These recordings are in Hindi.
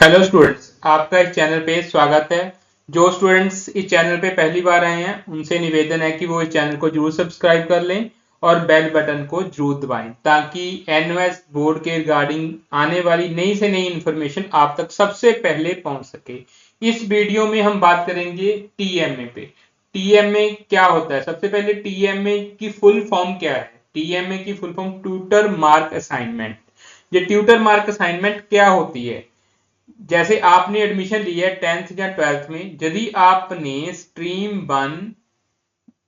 हेलो स्टूडेंट्स, आपका इस चैनल पे स्वागत है। जो स्टूडेंट्स इस चैनल पे पहली बार आए हैं उनसे निवेदन है कि वो इस चैनल को जरूर सब्सक्राइब कर लें और बेल बटन को जरूर दबाएं ताकि एनओएस बोर्ड के रिगार्डिंग आने वाली नई से नई इंफॉर्मेशन आप तक सबसे पहले पहुंच सके। इस वीडियो में हम बात करेंगे टीएमए पे। टीएमए क्या होता है? सबसे पहले टीएमए की फुल फॉर्म क्या है? टीएमए की full form tutor mark assignment. ये ट्यूटर मार्क असाइनमेंट क्या होती है? जैसे आपने एडमिशन लिया है 10th या 12th में, यदि आपने स्ट्रीम 1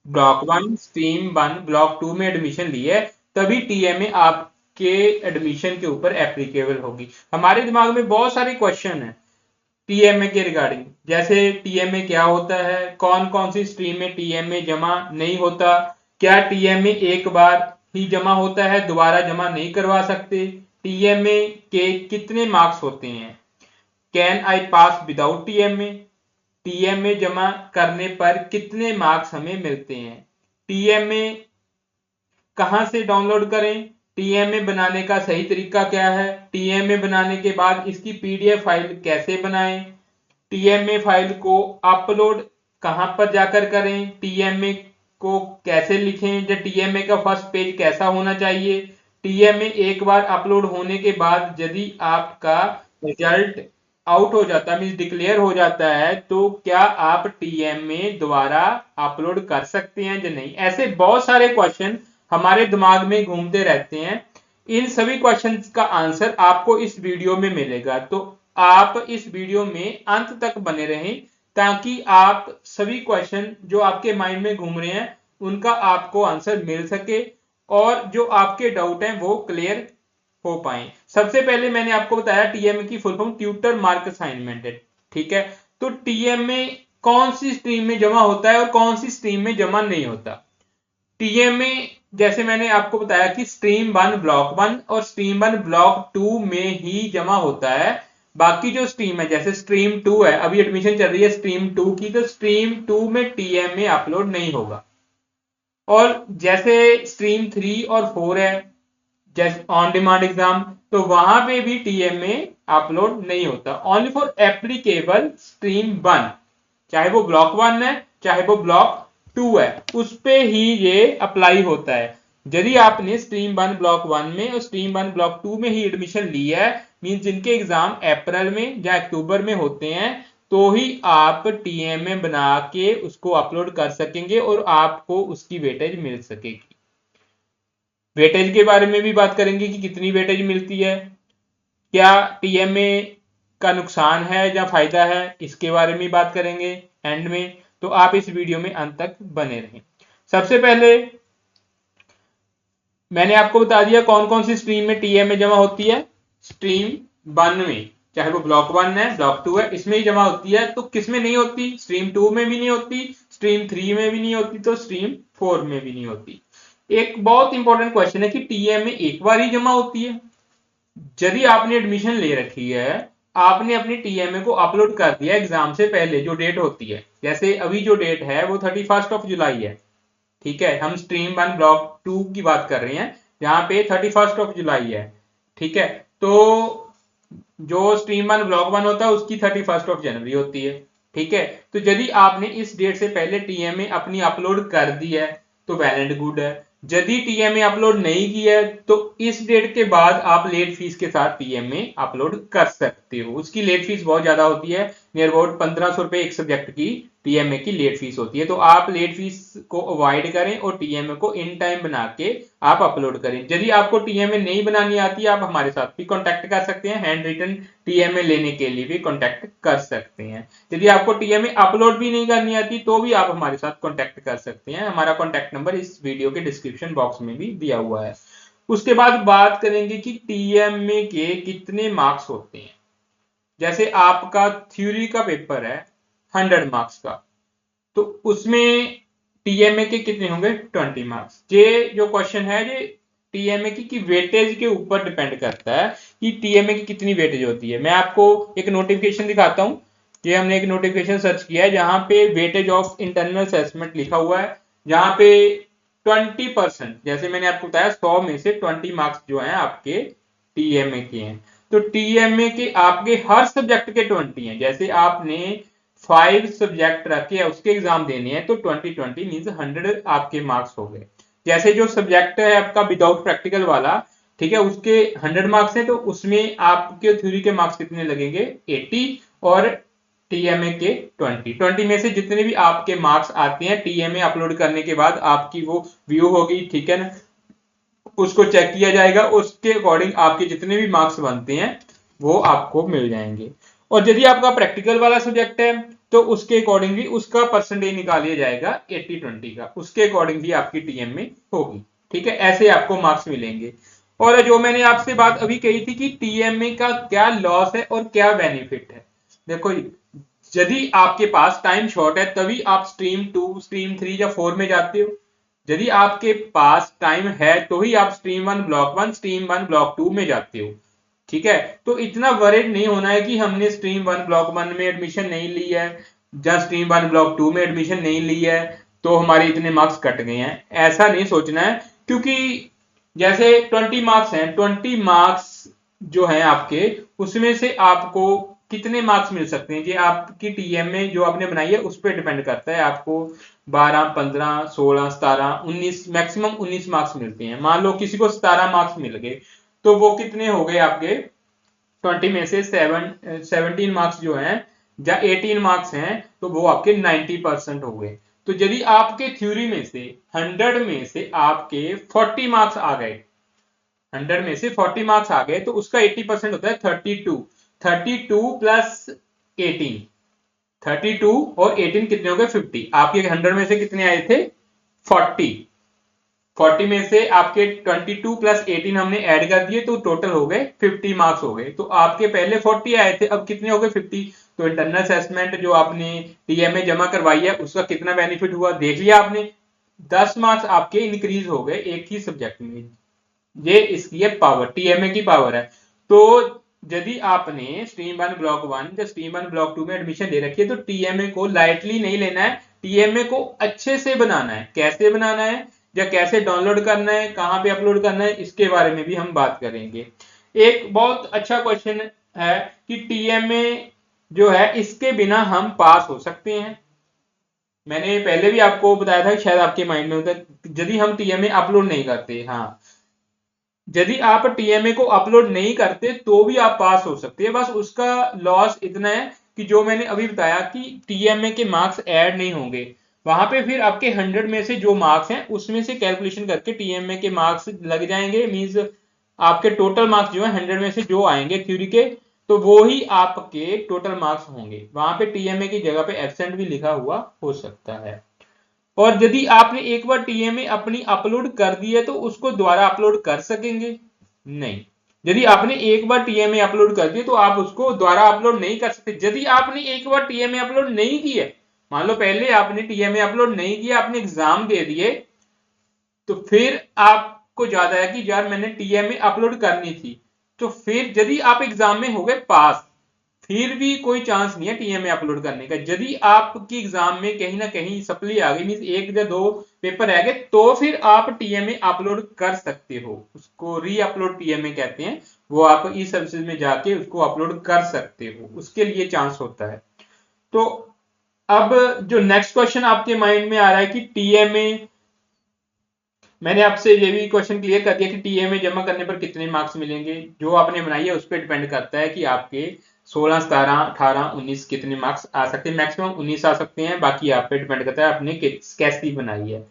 ब्लॉक 1 स्ट्रीम 1 ब्लॉक 2 में एडमिशन लिया है तभी टीएमए आपके एडमिशन के ऊपर एप्लीकेबल होगी। हमारे दिमाग में बहुत सारे क्वेश्चन है टीएमए के रिगार्डिंग, जैसे टीएमए क्या होता है, कौन कौन सी स्ट्रीम में टीएमए जमा नहीं होता, क्या टीएमए एक बार ही जमा होता है, दोबारा जमा नहीं करवा सकते, टीएमए के कितने मार्क्स होते हैं, can I pass without TMA, TMA जमा करने पर कितने मार्क्स हमें मिलते हैं, टीएमए कहां से डाउनलोड करें, टीएमए बनाने का सही तरीका क्या है, टीएमए बनाने के बाद इसकी पीडीएफ फाइल कैसे बनाएं, टीएमए फाइल को अपलोड कहां पर जाकर करें, टीएमए को कैसे लिखें, या टीएमए का फर्स्ट पेज कैसा होना चाहिए, टीएमए एक बार अपलोड होने के बाद यदि आपका रिजल्ट आउट हो जाता है, मीन डिक्लेयर हो जाता है, तो क्या आप टीएमए दोबारा अपलोड कर सकते हैं या नहीं। ऐसे बहुत सारे क्वेश्चन हमारे दिमाग में घूमते रहते हैं। इन सभी क्वेश्चंस का आंसर आपको इस वीडियो में मिलेगा, तो आप इस वीडियो में अंत तक बने रहें ताकि आप सभी क्वेश्चन जो आपके माइंड में घूम रहे हैं उनका आपको आंसर मिल सके और जो आपके डाउट हैं वो क्लियर हो पाए। सबसे पहले मैंने आपको बताया टीएमए की full form tutor mark assignment है, ठीक है। तो टीएमए कौन सी स्ट्रीम में जमा होता है और कौन सी स्ट्रीम में जमा नहीं होता। टीएमए जैसे मैंने आपको बताया कि स्ट्रीम 1 ब्लॉक 1 और स्ट्रीम 1 ब्लॉक 2 में ही जमा होता है। बाकी जो स्ट्रीम है, जैसे स्ट्रीम 2 है, अभी एडमिशन चल रही है स्ट्रीम 2 की, तो स्ट्रीम 2 में टीएमए अपलोड नहीं होगा। और जैसे स्ट्रीम 3 और 4 है, जैसे ऑन डिमांड एग्जाम, तो वहां पे भी टीएमए अपलोड नहीं होता। ओनली फॉर एप्लीकेबल स्ट्रीम 1, चाहे वो ब्लॉक 1 है चाहे वो ब्लॉक 2 है, उस पे ही ये अप्लाई होता है। यदि आपने स्ट्रीम 1 ब्लॉक 1 में और स्ट्रीम 1 ब्लॉक 2 में ही एडमिशन लिया है, मीन जिनके एग्जाम अप्रैल में या अक्टूबर में होते हैं, तो ही आप टीएमए बना के उसको अपलोड कर सकेंगे और आपको उसकी वेटेज मिल सकेगी। वेटेज के बारे में भी बात करेंगे कि कितनी वेटेज मिलती है, क्या टीएमए का नुकसान है या फायदा है, इसके बारे में बात करेंगे एंड में। तो आप इस वीडियो में अंत तक बने रहें। सबसे पहले मैंने आपको बता दिया कौन कौन सी स्ट्रीम में टीएमए जमा होती है। स्ट्रीम 1 में, चाहे वो ब्लॉक 1 है ब्लॉक 2 है, इसमें ही जमा होती है। तो किसमें नहीं होती? स्ट्रीम 2 में भी नहीं होती, स्ट्रीम 3 में भी नहीं होती, तो स्ट्रीम 4 में भी नहीं होती। एक बहुत इंपॉर्टेंट क्वेश्चन है कि टीएमए एक बार ही जमा होती है। यदि आपने एडमिशन ले रखी है, आपने अपनी टीएमए को अपलोड कर दिया एग्जाम से पहले, जो डेट होती है, जैसे अभी जो डेट है वो 31 जुलाई है, ठीक है। हम स्ट्रीम 1 ब्लॉक 2 की बात कर रहे हैं, जहां पे 31 जुलाई है, ठीक है। तो जो स्ट्रीम 1 ब्लॉक 1 होता है उसकी 31 जनवरी होती है, ठीक है। तो यदि आपने इस डेट से पहले टीएमए अपनी अपलोड कर दी है तो वेल एंड गुड है। यदि टीएमए अपलोड नहीं किया है तो इस डेट के बाद आप लेट फीस के साथ टीएमए अपलोड कर सकते हो। उसकी लेट फीस बहुत ज्यादा होती है, नियर अबाउट 1500 रुपए एक सब्जेक्ट की टीएमए की लेट फीस होती है। तो आप लेट फीस को अवॉइड करें और टीएमए को इन टाइम बना के आप अपलोड करें। यदि आपको टीएमए नहीं बनानी आती, आप हमारे साथ भी कांटेक्ट कर सकते हैं, हैंड रिटन टीएमए लेने के लिए भी कांटेक्ट कर सकते हैं। यदि आपको टीएमए अपलोड भी नहीं करनी आती तो भी आप हमारे साथ कांटेक्ट कर सकते हैं। हमारा कांटेक्ट नंबर इस वीडियो के डिस्क्रिप्शन बॉक्स में भी दिया हुआ है। उसके बाद बात करेंगे कि टीएमए के कितने मार्क्स होते हैं। जैसे आपका थ्योरी का पेपर है 100 मार्क्स का, तो उसमें टीएमए के कितने होंगे? 20 मार्क्स। ये जो क्वेश्चन है ये टीएमए की वेटेज के ऊपर डिपेंड करता है कि टीएमए की कितनी वेटेज होती है। मैं आपको एक नोटिफिकेशन दिखाता हूं। ये हमने एक नोटिफिकेशन सर्च किया है जहां पे वेटेज ऑफ इंटरनल असेसमेंट लिखा हुआ है, जहां पे 20%, जैसे मैंने आपको बताया 100 में से 20 मार्क्स जो है आपके टीएमए के हैं। तो टीएमए के आपके हर सब्जेक्ट के 20 हैं। जैसे आपने 5 सब्जेक्ट रखे हैं, उसके एग्जाम देने हैं, तो 20 मींस 100 आपके मार्क्स हो गए। जैसे जो सब्जेक्ट है आपका विदाउट प्रैक्टिकल वाला, ठीक है, उसके 100 मार्क्स हैं, तो उसमें आपके थ्योरी के मार्क्स कितने लगेंगे? 80, और टीएमए के 20 में से जितने भी आपके मार्क्स आते हैं टीएमए अपलोड करने के बाद आपकी वो व्यू होगी, ठीक है ना, उसको चेक किया जाएगा, उसके अकॉर्डिंग आपके जितने भी मार्क्स बनते हैं वो आपको मिल जाएंगे। और यदि आपका प्रैक्टिकल वाला सब्जेक्ट है तो उसके अकॉर्डिंग भी उसका परसेंटेज निकाल लिया जाएगा 80-20 का, उसके अकॉर्डिंग भी आपकी टीएमए होगी, ठीक है, ऐसे आपको मार्क्स मिलेंगे। और जो मैंने आपसे बात अभी कही थी कि टीएमए का क्या लॉस है और क्या बेनिफिट है, देखो यदि आपके पास टाइम शॉर्ट है तभी आप स्ट्रीम 2, स्ट्रीम 3 या 4 में जाते हो। यदि आपके पास टाइम है तो ही आप स्ट्रीम 1 ब्लॉक 1, स्ट्रीम 1 ब्लॉक 2 में जाते हो, ठीक है। तो इतना वरीड नहीं होना है कि हमने स्ट्रीम 1 ब्लॉक 1 में एडमिशन नहीं ली है या स्ट्रीम 1 ब्लॉक 2 में एडमिशन नहीं ली है तो हमारे इतने मार्क्स कट गए हैं, ऐसा नहीं सोचना है। क्योंकि जैसे 20 मार्क्स हैं, 20 मार्क्स जो हैं आपके, उसमें से आपको कितने मार्क्स मिल सकते हैं, ये आपकी टीएमए जो आपने बनाई है उस पर डिपेंड करता है। आपको 12, 15, 16, 17, 19, मैक्सिमम 19 मार्क्स मिलते हैं। मान लो किसी को 17 मार्क्स मिल गए तो वो कितने हो गए आपके? 20 में से 17 मार्क्स जो हैं या 18 मार्क्स हैं तो वो आपके 90% हो गए। तो यदि आपके थ्योरी में से 100 में से आपके 40 मार्क्स आ गए, 100 में से 40 मार्क्स आ गए, तो उसका 80% होता है 32। 32 प्लस 18, 32 और 18 कितने हो गए? 50। आपके 100 में से कितने आए थे? 40। 40 में से आपके 22 प्लस 18 हमने ऐड कर दिए तो टोटल हो गए 50 मार्क्स हो गए। तो आपके पहले 40 आए थे, अब कितने हो गए? 50। तो इंटरनल असेसमेंट जो आपने टीएमए जमा करवाई है उसका कितना बेनिफिट हुआ देख लिया आपने, 10 मार्क्स आपके इंक्रीज हो गए एक ही सब्जेक्ट में। ये इसकी है पावर, टीएमए की पावर है। तो यदि आपने स्ट्रीम 1 ब्लॉक 1 या स्ट्रीम 1 ब्लॉक 2 में एडमिशन ले रखी है तो टीएमए को लाइटली नहीं लेना है, टीएमए को अच्छे से बनाना है। कैसे बनाना है या कैसे डाउनलोड करना है, कहां पे अपलोड करना है, इसके बारे में भी हम बात करेंगे। एक बहुत अच्छा क्वेश्चन है कि टीएमए जो है इसके बिना हम पास हो सकते हैं। मैंने पहले भी आपको बताया था, शायद आपके माइंड में होता है, यदि हम टीएमए अपलोड नहीं करते, हाँ, यदि आप टीएमए को अपलोड नहीं करते तो भी आप पास हो सकते हैं। बस उसका लॉस इतना है कि जो मैंने अभी बताया कि टीएमए के मार्क्स ऐड नहीं होंगे, वहां पे फिर आपके 100 में से जो मार्क्स हैं उसमें से कैलकुलेशन करके टीएमए के मार्क्स लग जाएंगे। मींस आपके टोटल मार्क्स जो है 100 में से जो आएंगे थ्योरी के, तो वो ही आपके टोटल मार्क्स होंगे। वहां पे टीएमए की जगह पे एब्सेंट भी लिखा हुआ हो सकता है। और यदि आपने एक बार टीएमए अपनी अपलोड कर दी है तो उसको दोबारा अपलोड कर सकेंगे? नहीं। यदि आपने एक बार टीएमए अपलोड कर दी तो आप उसको दोबारा अपलोड नहीं कर सकते। यदि आपने एक बार टीएमए अपलोड नहीं किया, मान लो पहले आपने टीएमए अपलोड नहीं किया, आपने एग्जाम दे दिए, तो फिर आपको याद आया कि यार मैंने टीएमए अपलोड करनी थी, तो फिर यदि आप एग्जाम में हो गए पास, फिर भी कोई चांस नहीं है टीएमए अपलोड करने का। यदि आपकी एग्जाम में कहीं ना कहीं सप्ली आ गई, मींस एक या दो पेपर रह गए, तो फिर आप टीएमए अपलोड कर सकते हो, उसको री अपलोड टीएमए कहते हैं। वो आप ई सर्विसेज में जाके उसको अपलोड कर सकते हो, उसके लिए चांस होता है। तो अब जो नेक्स्ट क्वेश्चन आपके माइंड में आ रहा है कि टीएमए, मैंने आपसे ये भी क्वेश्चन क्लियर कर दिया कि टीएमए जमा करने पर कितने मार्क्स मिलेंगे। जो आपने बनाई है उस पर डिपेंड करता है कि आपके 16, 17, 18, 19 कितने मार्क्स आ सकते हैं। मैक्सिमम 19 आ सकते हैं, बाकी आप पे डिपेंड करता है आपने कैसी बनाई है।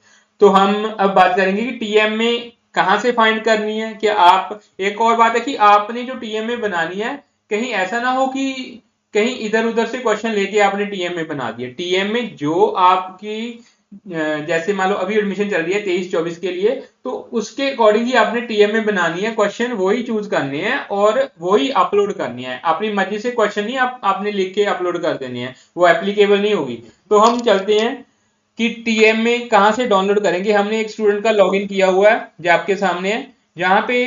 तो हम अब बात करेंगे कि टीएमए कहां से फाइंड करनी है। कि आप, एक और बात है कि आपने जो टीएमए बनानी है, कहीं ऐसा ना हो कि कहीं इधर उधर से क्वेश्चन लेके आपने टीएमए बना दिया। टीएमए जो आपकी जैसे मान लो अभी एडमिशन चल रही है 23-24 के लिए, तो उसके अकॉर्डिंग ही आपने टीएमए बनानी है, क्वेश्चन वही चूज करने हैं और वही अपलोड करनी है। अपनी मर्जी से क्वेश्चन नहीं आपने लिख के अपलोड कर देने हैं, वो एप्लीकेबल नहीं होगी। तो हम चलते हैं कि टीएमए कहां से डाउनलोड करेंगे। हमने एक स्टूडेंट का लॉगिन किया हुआ है जो आपके सामने है, जहां पे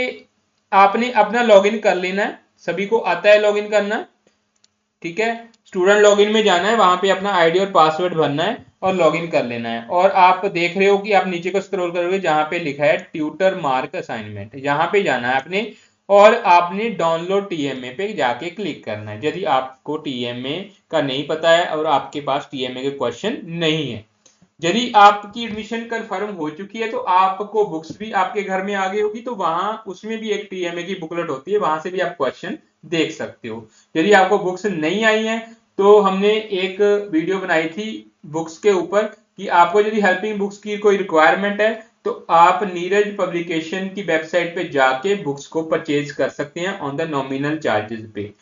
आपने अपना लॉगिन कर लेना है। सभी को आता है लॉगिन करना, ठीक है। स्टूडेंट लॉगिन में जाना है, वहां पे अपना आईडी और पासवर्ड भरना है और लॉगिन कर लेना है। और आप देख रहे हो कि आप नीचे को स्क्रॉल करोगे जहां पे लिखा है ट्यूटर मार्क असाइनमेंट, यहां पे जाना है आपने। और आपने डाउनलोड टीएमए पे जाके क्लिक करना है यदि आपको टीएमए का नहीं पता है और आपके पास टीएमए के क्वेश्चन नहीं है। यदि आपकी एडमिशन कंफर्म हो चुकी है तो आपको बुक्स भी आपके घर में आ गई होगी, तो वहां उसमें भी एक टीएमए की बुकलेट होती है, वहां से भी आप क्वेश्चन देख सकते हो। यदि आपको बुक्स नहीं आई हैं तो हमने एक वीडियो बनाई थी बुक्स के ऊपर कि आपको यदि हेल्पिंग बुक्स की कोई रिक्वायरमेंट है तो आप नीरज पब्लिकेशन की वेबसाइट पे जाके बुक्स को परचेज कर सकते हैं ऑन द नॉमिनल चार्जेस पे।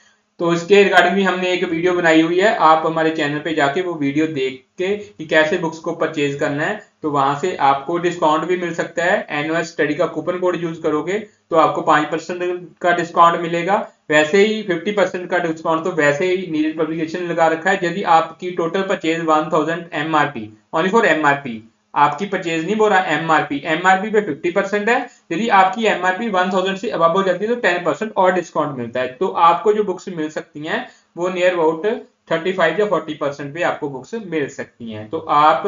तो इसके रिगार्डिंग भी हमने एक वीडियो बनाई हुई है, आप हमारे चैनल पे जाके वो वीडियो देख के कि कैसे बुक्स को परचेज करना है, तो वहां से आपको डिस्काउंट भी मिल सकता है। एनुअल स्टडी का कूपन कोड यूज करोगे तो आपको 5% का डिस्काउंट मिलेगा। वैसे ही 50% का डिस्काउंट तो वैसे ही नीरज पब्लिकेशन लगा रखा है यदि आपकी total purchase 1000 MRP, only for MRP, आपकी परचेज नहीं बोल रहा, एमआरपी, एमआरपी पे 50% है। यदि आपकी एमआरपी 1000 से अबव हो जाती है तो 10% और डिस्काउंट मिलता है। तो आपको जो बुक्स मिल सकती हैं वो नियर अबाउट 35 या 40% पे आपको बुक्स मिल सकती हैं। तो आप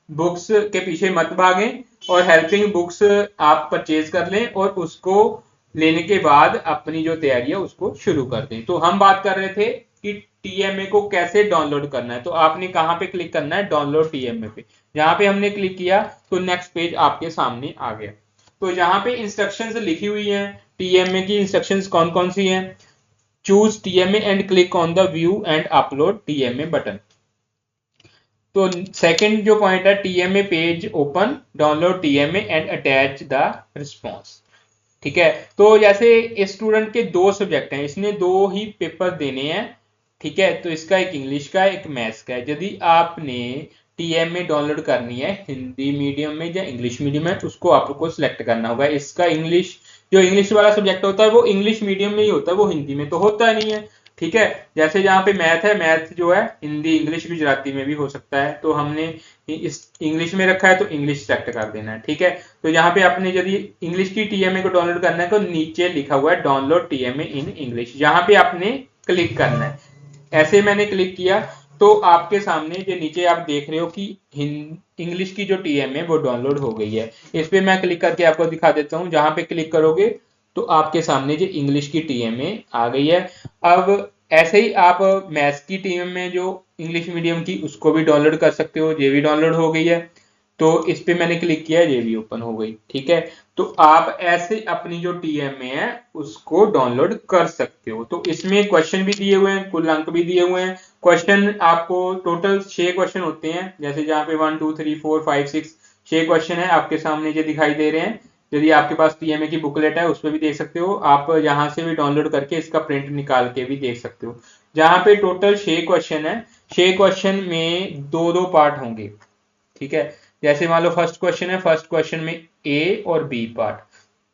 बुक्स के पीछे मत भागें और हेल्पिंग बुक्स आप परचेज कर लें और उसको लेने के बाद अपनी जो तैयारी है उसको शुरू कर दें। तो हम बात कर रहे थे कि टीएमए को कैसे डाउनलोड करना है। तो आपने कहां पे क्लिक करना है, डाउनलोड टीएमए पे। जहां पे हमने क्लिक किया तो नेक्स्ट पेज आपके सामने आ गया। तो यहाँ पे इंस्ट्रक्शंस लिखी हुई हैं, टीएमए की इंस्ट्रक्शंस कौन कौन सी हैं। Choose TMA and click on the view and upload TMA button. तो सेकंड जो पॉइंट है, TMA page open, download TMA and attach the response. ठीक है, तो जैसे स्टूडेंट के दो सब्जेक्ट हैं, इसने दो ही पेपर देने हैं। ठीक है, तो इसका एक इंग्लिश का एक मैथ्स का है। यदि आपने टीएमए डाउनलोड करनी है हिंदी मीडियम में या इंग्लिश मीडियम में, उसको आपको सिलेक्ट करना होगा। इसका इंग्लिश, जो इंग्लिश वाला सब्जेक्ट होता है वो इंग्लिश मीडियम में ही होता है, वो हिंदी में तो होता नहीं है। ठीक है, जैसे जहाँ पे मैथ है, मैथ जो है हिंदी इंग्लिश गुजराती में भी हो सकता है, तो हमने इस इंग्लिश में रखा है तो इंग्लिश सेलेक्ट कर देना है। ठीक है, तो यहाँ पे आपने यदि इंग्लिश की टीएमए को डाउनलोड करना है तो नीचे लिखा हुआ है डाउनलोड टीएमए इन इंग्लिश, यहाँ पे आपने क्लिक करना है। ऐसे मैंने क्लिक किया तो आपके सामने जो नीचे आप देख रहे हो कि इंग्लिश की जो टीएमए वो डाउनलोड हो गई है। इस पे मैं क्लिक करके आपको दिखा देता हूँ। जहां पे क्लिक करोगे तो आपके सामने जो इंग्लिश की टीएमए आ गई है। अब ऐसे ही आप मैथ्स की टीएमए जो इंग्लिश मीडियम की उसको भी डाउनलोड कर सकते हो, ये भी डाउनलोड हो गई है। तो इस पे मैंने क्लिक किया, ये भी ओपन हो गई। ठीक है, तो आप ऐसे अपनी जो टीएमए है उसको डाउनलोड कर सकते हो। तो इसमें क्वेश्चन भी दिए हुए हैं, कुल अंक भी दिए हुए हैं। क्वेश्चन आपको टोटल 6 क्वेश्चन होते हैं, जैसे जहाँ पे 1 2 3 4 5 6 6 क्वेश्चन है आपके सामने जो दिखाई दे रहे हैं। यदि आपके पास टीएमए की बुकलेट है उस पर भी देख सकते हो, आप यहाँ से भी डाउनलोड करके इसका प्रिंट निकाल के भी देख सकते हो। जहाँ पे टोटल 6 क्वेश्चन है, 6 क्वेश्चन में दो दो पार्ट होंगे। ठीक है, जैसे मान लो फर्स्ट क्वेश्चन है, फर्स्ट क्वेश्चन में ए और बी पार्ट।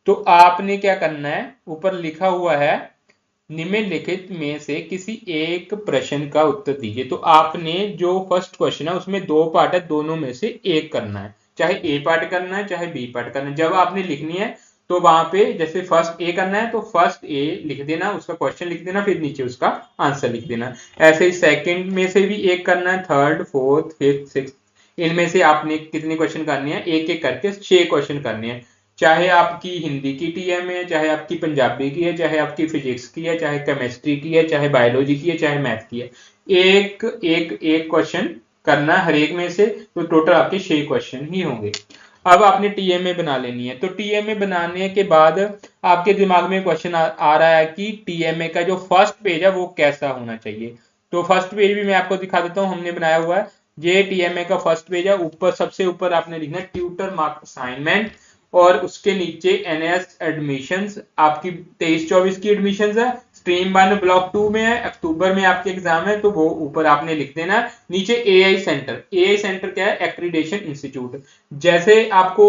तो आपने क्या करना है, ऊपर लिखा हुआ है निम्नलिखित में से किसी एक प्रश्न का उत्तर दीजिए। तो आपने जो फर्स्ट क्वेश्चन है उसमें दो पार्ट है, दोनों में से एक करना है, चाहे ए पार्ट करना है चाहे बी पार्ट करना है। जब आपने लिखनी है तो वहां पे जैसे फर्स्ट ए करना है तो फर्स्ट ए लिख देना, उसका क्वेश्चन लिख देना, फिर नीचे उसका आंसर लिख देना। ऐसे ही सेकंड में से भी एक करना है, थर्ड फोर्थ फिफ्थ सिक्स, इनमें से आपने कितने क्वेश्चन करने हैं, एक एक करके 6 क्वेश्चन करने हैं। चाहे आपकी हिंदी की टीएम है, चाहे आपकी पंजाबी की है, चाहे आपकी फिजिक्स की है, चाहे केमिस्ट्री की है, चाहे बायोलॉजी की है, चाहे मैथ की है, एक एक एक क्वेश्चन करना हर एक में से। तो टोटल आपके 6 क्वेश्चन ही होंगे। अब आपने टीएमए बना लेनी है। तो टीएमए बनाने के बाद आपके दिमाग में क्वेश्चन आ रहा है कि टीएमए का जो फर्स्ट पेज है वो कैसा होना चाहिए। तो फर्स्ट पेज भी मैं आपको दिखा देता हूँ, हमने बनाया हुआ है। ये टीएमए का फर्स्ट पेज है। ऊपर सबसे ऊपर आपने लिखना है ट्यूटर मार्क असाइनमेंट, और उसके नीचे एनएस एडमिशंस, आपकी 23-24 की एडमिशंस है। स्ट्रीम 1 ब्लॉक 2 में है, अक्टूबर में आपके एग्जाम है, तो वो ऊपर आपने लिख देना है। नीचे एआई सेंटर, एआई सेंटर क्या है, एक्रीडेशन इंस्टीट्यूट। जैसे आपको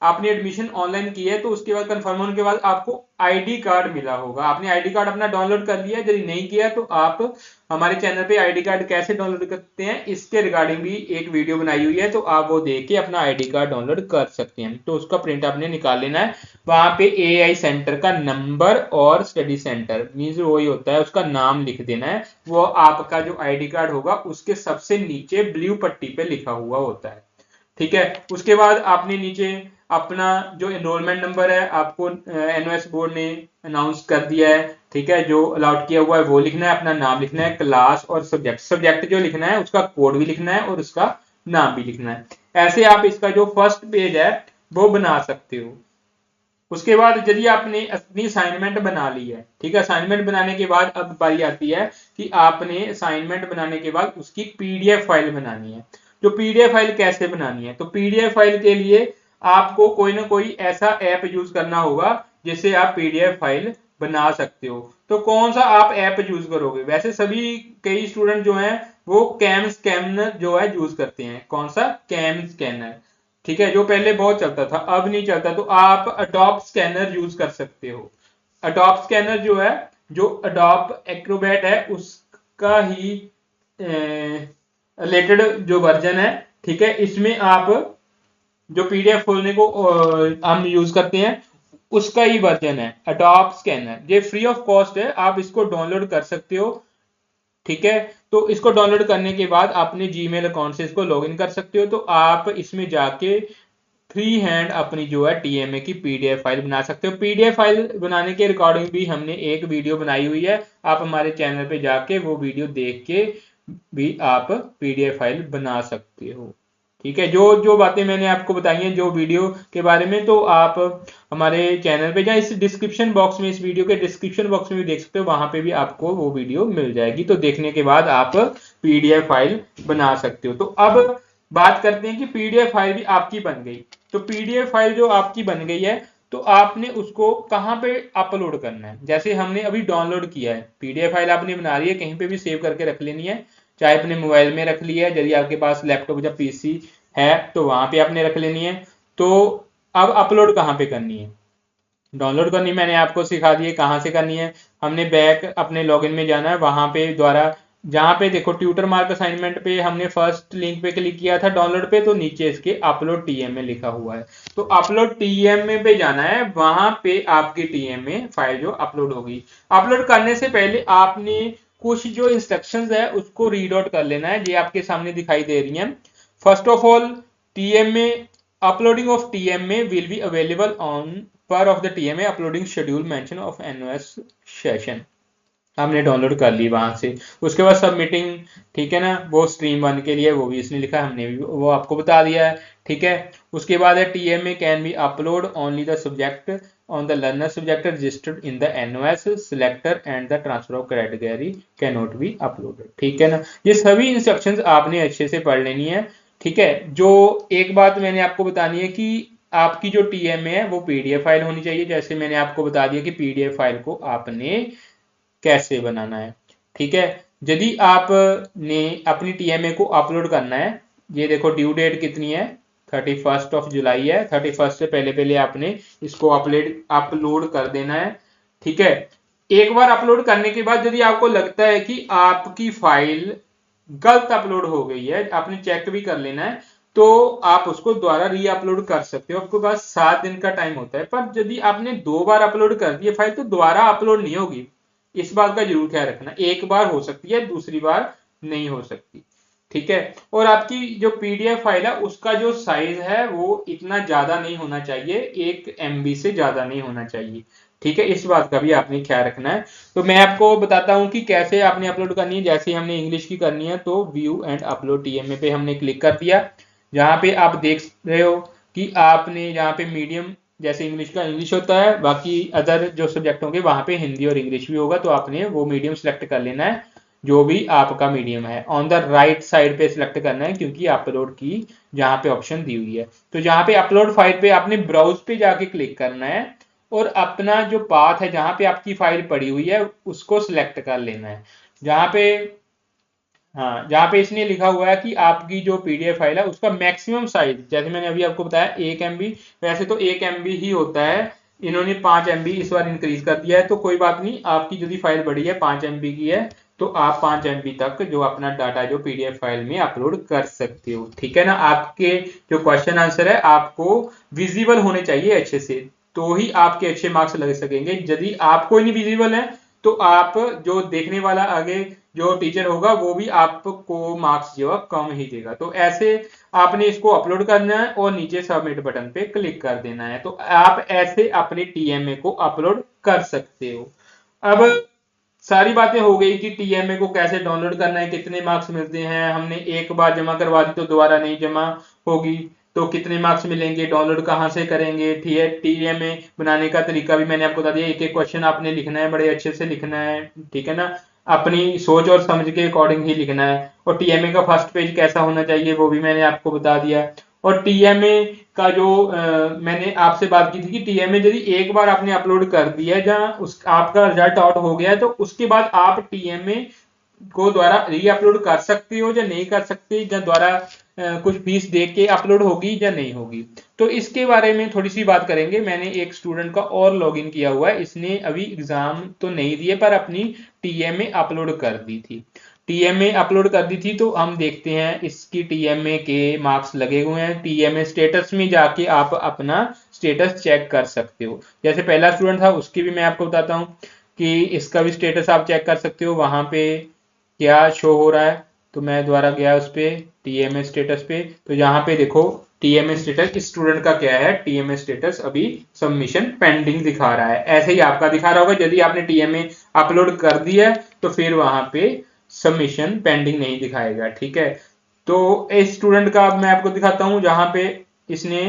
आपने एडमिशन ऑनलाइन की है तो उसके बाद कंफर्म होने के बाद आपको आईडी कार्ड मिला होगा। आपने आईडी कार्ड अपना डाउनलोड कर लिया, यदि नहीं किया तो आप हमारे चैनल पे आईडी कार्ड कैसे डाउनलोड करते हैं इसके रिगार्डिंग भी एक वीडियो बनाई हुई है, तो आप वो देख के अपना आईडी कार्ड डाउनलोड कर सकते हैं। तो उसका प्रिंट आपने निकाल लेना है। वहां पे एआई सेंटर का नंबर और स्टडी सेंटर मीन्स वही होता है, उसका नाम लिख देना है। वो आपका जो आईडी कार्ड होगा उसके सबसे नीचे ब्लू पट्टी पे लिखा हुआ होता है। ठीक है, उसके बाद आपने नीचे अपना जो एनरोलमेंट नंबर है आपको एनओएस बोर्ड ने अनाउंस कर दिया है, ठीक है, जो अलाउट किया हुआ है वो लिखना है, अपना नाम लिखना है, क्लास और सब्जेक्ट, सब्जेक्ट जो लिखना है उसका कोड भी लिखना है और उसका नाम भी लिखना है। ऐसे आप इसका जो फर्स्ट पेज है वो बना सकते हो। उसके बाद यदि आपने अपनी असाइनमेंट बना ली है, ठीक है, असाइनमेंट बनाने के बाद अब बारी आती है कि आपने असाइनमेंट बनाने के बाद उसकी पीडीएफ फाइल बनानी है। जो पीडीएफ फाइल कैसे बनानी है, तो पीडीएफ फाइल के लिए आपको कोई ना कोई ऐसा ऐप यूज करना होगा जिससे आप पीडीएफ फाइल बना सकते हो। तो कौन सा आप ऐप यूज करोगे? वैसे सभी कई स्टूडेंट जो हैं वो कैम स्कैनर जो है यूज करते हैं। कौन सा? कैम स्कैनर, ठीक है, जो पहले बहुत चलता था अब नहीं चलता। तो आप अडोब स्कैनर यूज कर सकते हो। अडोब स्कैनर जो है, जो अडोब एक्रोबैट है उसका ही रिलेटेड जो वर्जन है, ठीक है, इसमें आप जो पीडीएफ खोलने को हम यूज करते हैं उसका ही वर्जन है अडोब स्कैनर। ये फ्री ऑफ कॉस्ट है, आप इसको डाउनलोड कर सकते हो, ठीक है। तो इसको डाउनलोड करने के बाद अपने जीमेल अकाउंट से इसको लॉगिन कर सकते हो। तो आप इसमें जाके फ्री हैंड अपनी जो है टीएमए की पीडीएफ फाइल बना सकते हो। पीडीएफ फाइल बनाने के रिकॉर्डिंग भी हमने एक वीडियो बनाई हुई है, आप हमारे चैनल पे जाके वो वीडियो देख के भी आप पीडीएफ फाइल बना सकते हो, ठीक है। जो जो बातें मैंने आपको बताई हैं जो वीडियो के बारे में, तो आप हमारे चैनल पे या इस डिस्क्रिप्शन बॉक्स में, इस वीडियो के डिस्क्रिप्शन बॉक्स में भी देख सकते हो, वहां पे भी आपको वो वीडियो मिल जाएगी। तो देखने के बाद आप पीडीएफ फाइल बना सकते हो। तो अब बात करते हैं कि पीडीएफ फाइल भी आपकी बन गई। तो पीडीएफ फाइल जो आपकी बन गई है तो आपने उसको कहाँ पे अपलोड करना है? जैसे हमने अभी डाउनलोड किया है, पीडीएफ फाइल आपने बना रही है, कहीं पे भी सेव करके रख लेनी है, चाहे अपने मोबाइल में रख लिया है, यदि आपके पास लैपटॉप या पीसी है तो वहां पे आपने रख लेनी है। तो अब अपलोड कहाँ पे करनी है? डाउनलोड करनी मैंने आपको सिखा दी है कहाँ से करनी है। हमने बैक अपने लॉगिन में जाना है, वहां पे द्वारा जहां पे देखो ट्यूटर मार्क असाइनमेंट पे हमने फर्स्ट लिंक पे क्लिक किया था डाउनलोड पे, तो नीचे इसके अपलोड टीएमए लिखा हुआ है। तो अपलोड टीएमए पे जाना है, वहां पे आपकी टीएमए फाइल जो अपलोड होगी। अपलोड करने से पहले आपने कुछ जो इंस्ट्रक्शंस है उसको रीड आउट कर लेना है, ये आपके सामने दिखाई दे रही है। First of all, TMA uploading of TMA will be available on per of the TMA uploading schedule mention of NOS session। हमने डाउनलोड कर ली वहां से। उसके बाद सबमिटिंग, ठीक है ना, वो स्ट्रीम 1 के लिए वो भी इसने लिखा है, हमने भी वो आपको बता दिया है, ठीक है। उसके बाद है TMA can be upload only the subject on the learner subject registered in the NOS selector and the transfer of category can not be uploaded, ठीक है ना। ये सभी इंस्ट्रक्शंस आपने अच्छे से पढ़ लेनी है, ठीक है। जो एक बात मैंने आपको बतानी है कि आपकी जो टीएमए है वो पीडीएफ फाइल होनी चाहिए। जैसे मैंने आपको बता दिया कि पीडीएफ फाइल को आपने कैसे बनाना है, ठीक है। यदि आपने अपनी टीएमए को अपलोड करना है, ये देखो ड्यू डेट कितनी है, 31 ऑफ जुलाई है, 31 से पहले पहले आपने इसको अपलोड कर देना है, ठीक है। एक बार अपलोड करने के बाद यदि आपको लगता है कि आपकी फाइल गलत अपलोड हो गई है, आपने चेक भी कर लेना है, तो आप उसको दोबारा री अपलोड कर सकते हो। आपके पास 7 दिन का टाइम होता है। पर यदि आपने 2 बार अपलोड कर दी फाइल तो दोबारा अपलोड नहीं होगी, इस बात का जरूर ख्याल रखना। एक बार हो सकती है, दूसरी बार नहीं हो सकती, ठीक है। और आपकी जो पीडीएफ फाइल है उसका जो साइज है वो इतना ज्यादा नहीं होना चाहिए, 1 MB से ज्यादा नहीं होना चाहिए, ठीक है। इस बात का भी आपने ख्याल रखना है। तो मैं आपको बताता हूं कि कैसे आपने अपलोड करनी है। जैसे हमने इंग्लिश की करनी है तो व्यू एंड अपलोड टीएमए पे हमने क्लिक कर दिया। जहां पे आप देख रहे हो कि आपने यहाँ पे मीडियम, जैसे इंग्लिश का इंग्लिश होता है, बाकी अदर जो सब्जेक्ट होंगे वहां पे हिंदी और इंग्लिश भी होगा, तो आपने वो मीडियम सिलेक्ट कर लेना है जो भी आपका मीडियम है। ऑन द राइट साइड पे सिलेक्ट करना है क्योंकि अपलोड की जहां पे ऑप्शन दी हुई है। तो जहां पे अपलोड फाइल पे आपने ब्राउज पे जाके क्लिक करना है और अपना जो पाथ है जहां पे आपकी फाइल पड़ी हुई है उसको सिलेक्ट कर लेना है। जहां पे, हाँ, जहां पे इसने लिखा हुआ है कि आपकी जो पीडीएफ फाइल है उसका मैक्सिमम साइज, जैसे मैंने अभी आपको बताया 1 MB, वैसे तो 1 MB ही होता है, इन्होंने 5 MB इस बार इंक्रीज कर दिया है। तो कोई बात नहीं, आपकी यदि फाइल बड़ी है 5 MB की है तो आप 5 MB तक जो अपना डाटा जो पीडीएफ फाइल में अपलोड कर सकते हो, ठीक है ना। आपके जो क्वेश्चन आंसर है आपको विजिबल होने चाहिए अच्छे से, तो ही आपके अच्छे मार्क्स लग सकेंगे। यदि आपको नहीं विजिबल है तो आप जो देखने वाला आगे जो टीचर होगा वो भी आपको मार्क्स जो है कम ही देगा। तो ऐसे आपने इसको अपलोड करना है और नीचे सबमिट बटन पे क्लिक कर देना है। तो आप ऐसे अपने टीएमए को अपलोड कर सकते हो। अब सारी बातें हो गई कि टीएमए को कैसे डाउनलोड करना है, कितने मार्क्स मिलते हैं, हमने एक बार जमा करवा दी तो दोबारा नहीं जमा होगी, तो कितने मार्क्स मिलेंगे, डाउनलोड कहाँ से करेंगे, टीएमए बनाने का तरीका भी मैंने आपको बता दिया। एक एक क्वेश्चन आपने लिखना है, बड़े अच्छे से लिखना है, ठीक है ना, अपनी सोच और समझ के अकॉर्डिंग ही लिखना है। और टीएमए का फर्स्ट पेज कैसा होना चाहिए वो भी मैंने आपको बता दिया। और टीएमए का जो मैंने आपसे बात की थी कि टीएमए यदि एक बार आपने अपलोड कर दिया है, जहां उस आपका रिजल्ट आउट हो गया है, तो उसके बाद आप टीएमए को द्वारा री अपलोड कर सकते हो या नहीं कर सकते, या द्वारा कुछ फीस दे के अपलोड होगी या नहीं होगी। तो इसके बारे में थोड़ी सी बात करेंगे। मैंने एक स्टूडेंट का और लॉगिन किया हुआ है, इसने अभी एग्जाम तो नहीं दिए पर अपनी टीएमए अपलोड कर दी थी। टीएमए अपलोड कर दी थी, तो हम देखते हैं इसकी टीएमए के मार्क्स लगे हुए हैं। टीएमए स्टेटस में जाके आप अपना स्टेटस चेक कर सकते हो। जैसे पहला स्टूडेंट था उसकी भी मैं आपको बताता हूँ कि इसका भी स्टेटस आप चेक कर सकते हो। वहां पे क्या शो हो रहा है, तो मैं दोबारा गया उस पे टीएमए स्टेटस पे, तो यहाँ पे देखो टीएमए स्टेटस इस स्टूडेंट का क्या है, टीएमए स्टेटस अभी सबमिशन पेंडिंग दिखा रहा है। ऐसे ही आपका दिखा रहा होगा। यदि आपने टीएमए अपलोड कर दिया है तो फिर वहां पे सबमिशन पेंडिंग नहीं दिखाएगा, ठीक है। तो इस स्टूडेंट का अब मैं आपको दिखाता हूँ जहां पे इसने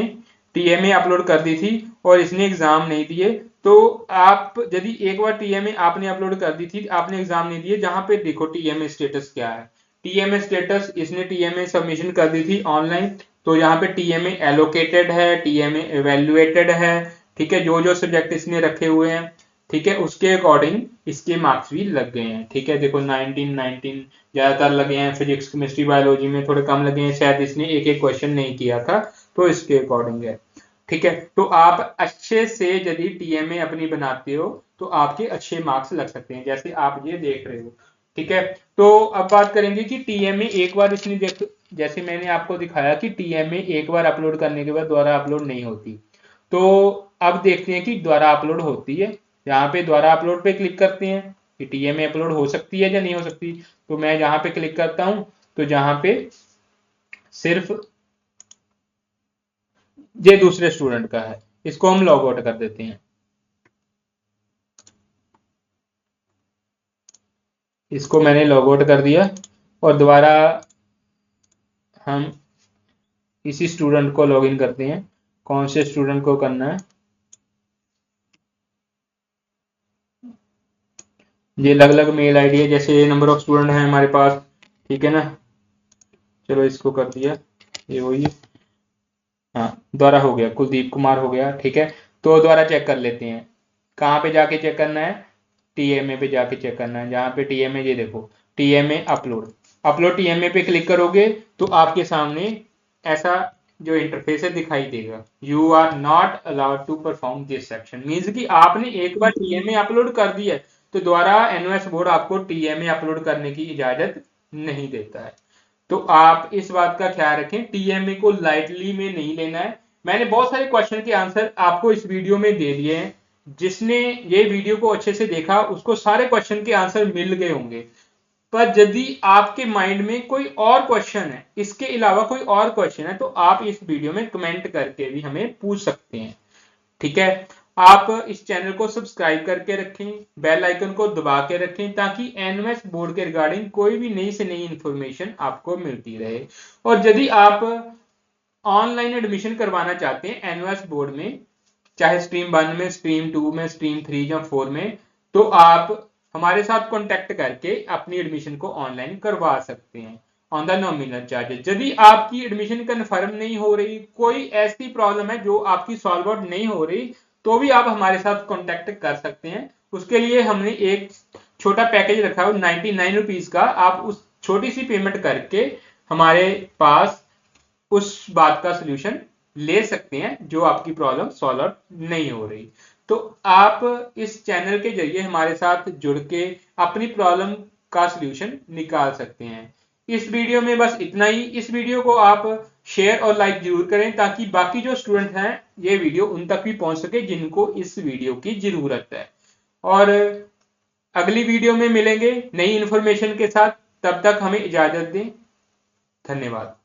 टीएमए अपलोड कर दी थी और इसने एग्जाम नहीं दिए। तो आप यदि एक बार टीएमए आपने अपलोड कर दी थी, आपने एग्जाम नहीं दिए, जहां पे देखो टीएमए स्टेटस क्या है। टीएमए स्टेटस इसने टीएमए सबमिशन कर दी थी ऑनलाइन, तो यहाँ पे टीएमए एलोकेटेड है, टीएमए एवेल्युएटेड है, ठीक है, जो जो सब्जेक्ट इसने रखे हुए हैं, ठीक है, उसके अकॉर्डिंग इसके मार्क्स भी लग गए हैं, ठीक है। देखो 19 ज्यादातर लगे हैं, फिजिक्स केमिस्ट्री बायोलॉजी में थोड़े कम लगे हैं, शायद इसने एक एक क्वेश्चन नहीं किया था, तो इसके अकॉर्डिंग है, ठीक है। तो आप अच्छे से यदि टीएमए अपनी बनाते हो तो आपके अच्छे मार्क्स लग सकते हैं, जैसे आप ये देख रहे हो, ठीक है। तो अब बात करेंगे कि टीएमए एक बार इसने जैसे मैंने आपको दिखाया कि टीएमए एक बार अपलोड करने के बाद दोबारा अपलोड नहीं होती। तो अब देखते हैं कि दोबारा अपलोड होती है। यहाँ पे दोबारा अपलोड पे क्लिक करते हैं कि टीएमए अपलोड हो सकती है या नहीं हो सकती। तो मैं यहाँ पे क्लिक करता हूँ, तो जहाँ पे सिर्फ ये दूसरे स्टूडेंट का है, इसको हम लॉग आउट कर देते हैं। इसको मैंने लॉग आउट कर दिया और दोबारा हम इसी स्टूडेंट को लॉगिन करते हैं। कौन से स्टूडेंट को करना है, ये अलग अलग मेल आईडी है, जैसे नंबर ऑफ स्टूडेंट है हमारे पास, ठीक है ना। चलो इसको कर दिया, ये वही, हाँ दोबारा हो गया, कुलदीप कुमार हो गया, ठीक है। तो दोबारा चेक कर लेते हैं, कहाँ पे जाके चेक करना है, टीएमए पे जाके चेक करना है। जहाँ पे टीएमए, ये देखो टीएमए अपलोड, अपलोड टीएमए पे क्लिक करोगे तो आपके सामने ऐसा जो इंटरफेस है दिखाई देगा, you are not allowed to perform this section. Means कि आपने एक बार टीएमए अपलोड कर दिया है तो दोबारा एनओएस बोर्ड आपको टीएमए अपलोड करने की इजाजत नहीं देता है। तो आप इस बात का ख्याल रखें, टीएमए को लाइटली में नहीं लेना है। मैंने बहुत सारे क्वेश्चन के आंसर आपको इस वीडियो में दे दिए हैं। जिसने ये वीडियो को अच्छे से देखा उसको सारे क्वेश्चन के आंसर मिल गए होंगे। पर यदि आपके माइंड में कोई और क्वेश्चन है, इसके अलावा कोई और क्वेश्चन है, तो आप इस वीडियो में कमेंट करके भी हमें पूछ सकते हैं, ठीक है। आप इस चैनल को सब्सक्राइब करके रखें, बेल आइकन को दबा के रखें, ताकि एनओएस बोर्ड के रिगार्डिंग कोई भी नई से नई इंफॉर्मेशन आपको मिलती रहे। और यदि आप ऑनलाइन एडमिशन करवाना चाहते हैं एनओएस बोर्ड में, चाहे स्ट्रीम 1 में, स्ट्रीम 2 में, स्ट्रीम 3 या 4 में, तो आप हमारे साथ कांटेक्ट करके अपनी एडमिशन को ऑनलाइन करवा सकते हैं ऑन द नॉमिनल चार्जेस। यदि आपकी एडमिशन कंफर्म नहीं हो रही, कोई ऐसी प्रॉब्लम है जो आपकी सॉल्व आउट नहीं हो रही, तो भी आप हमारे साथ कांटेक्ट कर सकते हैं। उसके लिए हमने एक छोटा पैकेज रखा है 99 रुपीज का। आप उस छोटी सी पेमेंट करके हमारे पास उस बात का सोल्यूशन ले सकते हैं जो आपकी प्रॉब्लम सॉल्व नहीं हो रही। तो आप इस चैनल के जरिए हमारे साथ जुड़ के अपनी प्रॉब्लम का सोल्यूशन निकाल सकते हैं। इस वीडियो में बस इतना ही। इस वीडियो को आप शेयर और लाइक जरूर करें ताकि बाकी जो स्टूडेंट हैं ये वीडियो उन तक भी पहुंच सके जिनको इस वीडियो की जरूरत है। और अगली वीडियो में मिलेंगे नई इन्फॉर्मेशन के साथ। तब तक हमें इजाजत दें। धन्यवाद।